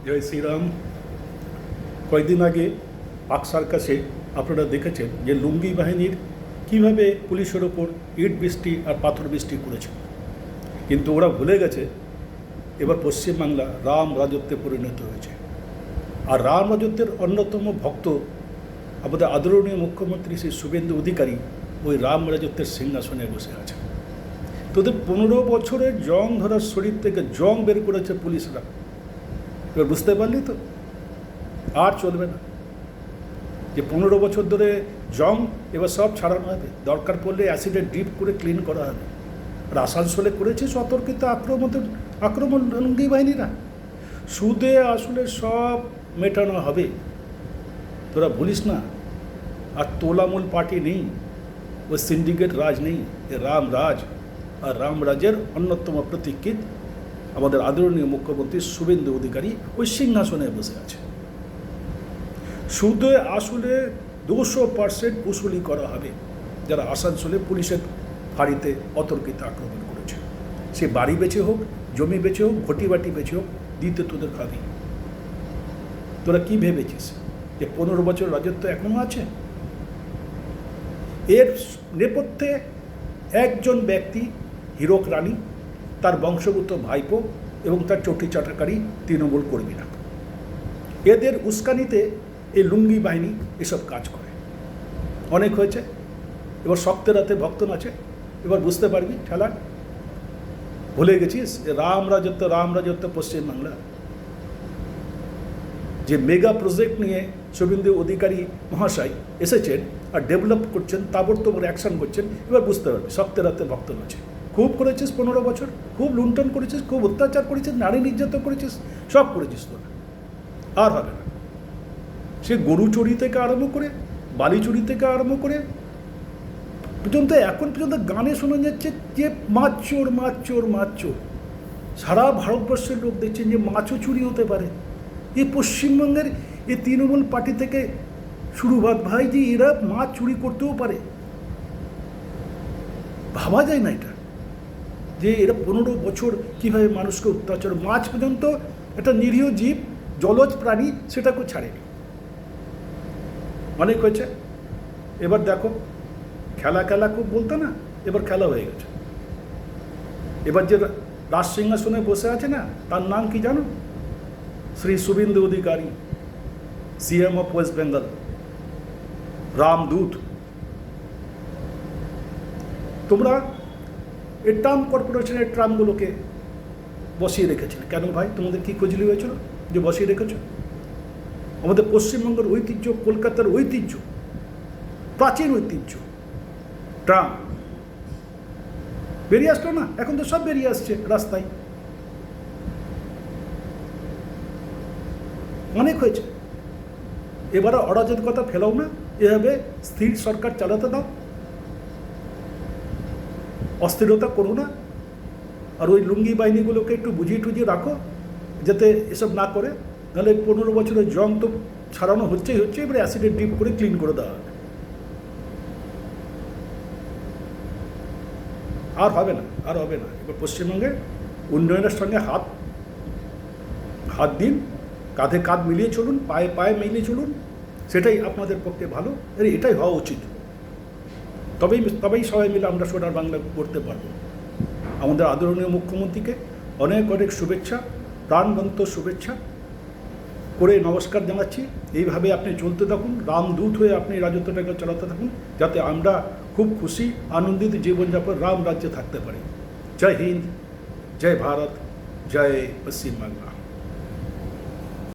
জয় শ্রীরাম। কয়েকদিন আগে পাক সার্কাসে আপনারা দেখেছেন যে লুঙ্গি বাহিনীর কীভাবে পুলিশের ওপর ইট বৃষ্টি আর পাথর বৃষ্টি করেছে, কিন্তু ওরা ভুলে গেছে এবার পশ্চিমবাংলা রাম রাজত্বে পরিণত হয়েছে। আর রাম রাজত্বের অন্যতম ভক্ত আমাদের আদরণীয় মুখ্যমন্ত্রী শ্রী শুভেন্দু অধিকারী ওই রাম রাজত্বের সিংহাসনে বসে আছে। তোদের 15 বছরের জং ধরার শরীর থেকে জং বের করেছে পুলিশরা। এবার বুঝতে পারলি তো, আর চলবে না যে 15 বছর ধরে জং এবার সব ছাড়ানো হবে, দরকার পড়লে অ্যাসিডে ডিপ করে ক্লিন করা হবে। আর আসানসোলে করেছে সতর্কিত আক্রমণ লুঙ্গি বাহিনীরা। সুদে আসলে সব মেটানো হবে, তোরা ভুলিস না। আর তোলামূল পার্টি নেই, ওই সিন্ডিকেট রাজ নেই, এ রাম রাজ। আর রাম রাজের অন্যতম প্রতীক্ষিত আমাদের আদরণীয় মুখ্যমন্ত্রী শুভেন্দু অধিকারী ওই সিংহাসনে বসে আছে। সুদে আসলে 200% উসুলি করা হবে যারা আসানসোলে পুলিশের ফাঁড়িতে অতর্কিত আক্রমণ করেছে। সে বাড়ি বেচে হোক, জমি বেচে হোক, ঘটি বাটি বেচে হোক, দিতে তোদের খাবি। তোরা কি ভেবেছিস যে 15 বছর রাজত্ব এখনো আছে? এর নেপথ্যে একজন ব্যক্তি, হীরক রানী, তার বংশগত ভাইপো এবং তার চটি চাটাকারী তৃণমূল কর্মীরা। এদের উস্কানিতে এই লুঙ্গি বাহিনী এসব কাজ করে। অনেক হয়েছে, এবার শক্তের রাতে ভক্ত নাচে। এবার বুঝতে পারবি ঠেলা। ভুলে গেছিস রাম রাজত্ব পশ্চিমবাংলা। যে মেগা প্রজেক্ট নিয়ে শুভেন্দু অধিকারী মহাশয় এসেছেন আর ডেভেলপ করছেন, তাবড়তোড় অ্যাকশন করছেন, এবার বুঝতে পারবি শক্তের রাতে ভক্ত নাচে। খুব করেছিস 15 বছর, খুব লুণ্ঠন করেছিস, খুব অত্যাচার করেছিস, নারী নির্যাতন করেছিস, সব করেছিস তোরা। আর হবে না। সে গরু চুরি থেকে আরম্ভ করে, বালি চুরি থেকে আরম্ভ করে পর্যন্ত এখন পর্যন্ত গানে শোনা যাচ্ছে যে মাছ চোর মাছ চোর মাছ চোর। সারা ভারতবর্ষের লোক দেখছেন যে মাছও চুরি হতে পারে। এই পশ্চিমবঙ্গের এই তৃণমূল পার্টি থেকে শুরু ভাই যে এরা মাছ চুরি করতেও পারে। ভাবা যায় না এটা, যে এরা 15 বছর কীভাবে মানুষকে অত্যাচার। মাছ পর্যন্ত একটা নিরীহ জীব, জলজ প্রাণী, সেটাকেও ছাড়েনি। অনেক হয়েছে। এবার দেখো খেলা খুব বলতো না, এবার খেলা হয়ে গেছে। এবার যে রাজ সিংহাসনে বসে আছে না, তার নাম কি জানো? Shri Suvendu Adhikari, CM of West Bengal, রামদূত। তোমরা এই ট্রাম কর্পোরেশনের ট্রামগুলোকে বসিয়ে রেখেছিলে কেন ভাই? তোমাদের কি খোঁজলি হয়েছিল যে বসিয়ে রেখেছ? আমাদের পশ্চিমবঙ্গের ঐতিহ্য, কলকাতার ঐতিহ্য, প্রাচীন ঐতিহ্য ট্রাম বেরিয়ে আসলো না? এখন তো সব বেরিয়ে আসছে রাস্তায়। অনেক হয়েছে। এবারে অরাজকতা ফেলাও না, এভাবে স্থির সরকার চালাতে দাও, অস্থিরতা করো না। আর ওই লুঙ্গি বাহিনীগুলোকে একটু বুঝিয়ে টুজিয়ে রাখো যাতে এসব না করে। নাহলে 15 বছরের জং তো ছাড়ানো হচ্ছে, এবারে অ্যাসিডে ডিপ করে ক্লিন করে দেওয়া হবে। আর হবে না। এবার পশ্চিমবঙ্গে উন্নয়নের সঙ্গে হাত দিন, কাঁধে কাঁধ মিলিয়ে চলুন, পায়ে মিলিয়ে চলুন। সেটাই আপনাদের পক্ষে ভালো, এটাই হওয়া উচিত। তবেই সবাই মিলে আমরা সোনার বাংলা করতে পারবো। আমাদের আদরণীয় মুখ্যমন্ত্রীকে অনেক শুভেচ্ছা, প্রাণবন্ত শুভেচ্ছা করে নমস্কার জানাচ্ছি। এইভাবে আপনি চলতে থাকুন, রামদূত হয়ে আপনি রাজত্বটাকে চালাতে থাকুন, যাতে আমরা খুব খুশি আনন্দিত জীবনযাপন রাম রাজ্যে থাকতে পারি। জয় হিন্দ, জয় ভারত, জয় পশ্চিমবাংলা।